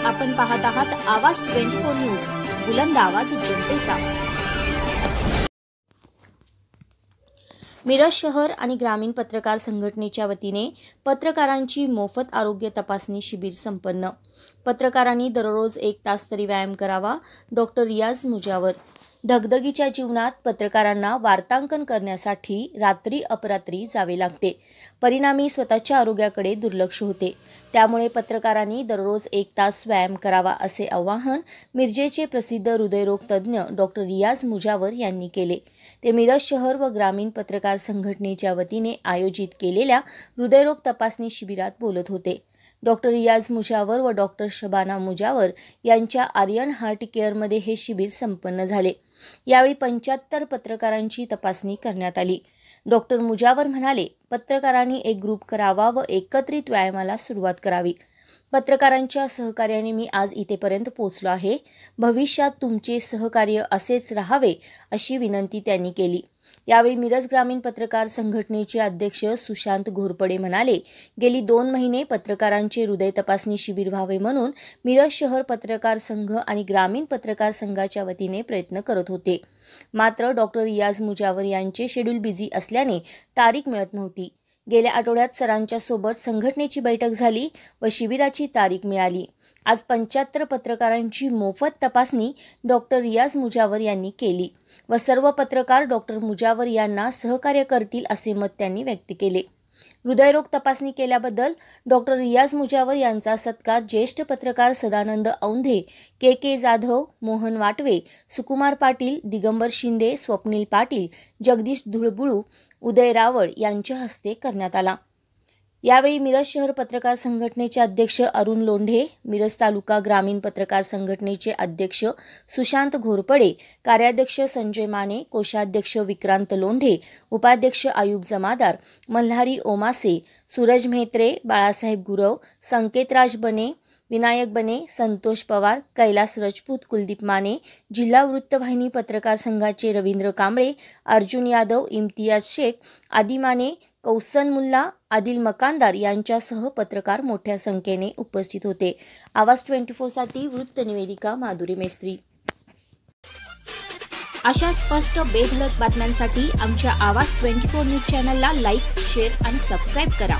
आपण पाहत आहात आवाज 24 न्यूज, बुलंद आवाज जनतेचा। मिरज शहर आणि ग्रामीण पत्रकार संघटनेच्या वतीने पत्रकारांची मोफत आरोग्य तपासणी शिबिर संपन्न। पत्रकारांनी दररोज 1 तास तरी व्यायाम करावा। डॉक्टर रियाज मुजावर। धगधगीच्या जीवनात पत्रकारांना वार्तांकन करण्यासाठी रात्री अपरात्री जावे लागते। परिणामी स्वतःच्या आरोग्याकडे दुर्लक्ष होते। त्यामुळे पत्रकारांनी दररोज 1 तास व्यायाम करावा असे आवाहन मिरजेचे प्रसिद्ध हृदयरोग तज्ज्ञ डॉक्टर रियाज मुजावर यांनी केले। ते मिरज शहर व ग्रामीण पत्रकार संघटनेच्या वतीने आयोजित केलेल्या हृदयरोग तपासणी शिबिरात बोलत होते। डॉक्टर रियाज मुजावर व डॉक्टर शबाना मुजावर यांच्या आर्यन हार्ट केअरमध्ये हे शिबिर संपन्न झाले। यावेळी 75 पत्रकारांची तपासणी करण्यात आली। डॉक्टर मुजावर म्हणाले, पत्रकारांनी एक ग्रुप करावा व एकत्रित व्यायामाला सुरुवात करावी। पत्रकारांच्या सहकार्याने मी आज इथेपर्यंत पोहोचलो आहे। भविष्यात तुमचे सहकार्य असेच राहावे अशी विनंती त्यांनी केली। यावेळी मिरज ग्रामीण पत्रकार संघटनेचे अध्यक्ष सुशांत घोरपडे म्हणाले, गेली 2 महिने पत्रकारांचे हृदय तपासणी शिबिर व्हावे म्हणून मिरज शहर पत्रकार संघ आणि ग्रामीण पत्रकार संघाच्या वतीने प्रयत्न करत होते। मात्र डॉक्टर रियाज मुजावर यांचे शेड्यूल बिझी असल्याने तारीख मिळत नव्हती। गेल्या आठवड्यात सरांच्या सोबत संघटनेची बैठक झाली व शिबिराची तारीख मिळाली। आज 75 पत्रकारांची मोफत तपासणी डॉक्टर रियाज मुजावर यांनी केली व सर्व पत्रकार डॉक्टर मुजावर यांना सहकार्य करतील असे मत त्यांनी व्यक्त केले। हृदयरोग तपासणी केल्याबद्दल डॉक्टर रियाज मुजावर यांचा सत्कार ज्येष्ठ पत्रकार सदानंद औंधे, के जाधव, मोहन वाटवे, सुकुमार पाटील, दिगंबर शिंदे, स्वप्नील पाटील, जगदीश धुळबुळू, उदय रावळ यांच्या हस्ते करण्यात आला। यावेळी मिरज शहर पत्रकार संघटनेचे अध्यक्ष अरुण लोंढे, मिरज तालुका ग्रामीण पत्रकार संघटनेचे अध्यक्ष सुशांत घोरपडे, कार्याध्यक्ष संजय माने, कोषाध्यक्ष विक्रांत लोंढे, उपाध्यक्ष आयुब जमादार, मल्हारी ओमासे, सूरज म्हेत्रे, बाळासाहेब गुरव, संकेतराज बने, विनायक बने, संतोष पवार, कैलास राजपूत, कुलदीप माने, जिल्हा वृत्तवाहिनी पत्रकार संघाचे रवींद्र कांबळे, अर्जुन यादव, इम्तियाज शेख, आदी माने, कौसन मुल्ला, आदिल मकानदार यांच्यासह पत्रकार मोठ्या संख्येने उपस्थित होते। आवाज 24 साठी वृत्त निवेदिका माधुरी मेस्त्री। अशा स्पष्ट बेधडक बातम्यांसाठी आमच्या आवाज 24 न्यूज चॅनलला लाईक, शेअर आणि सबस्क्राईब करा।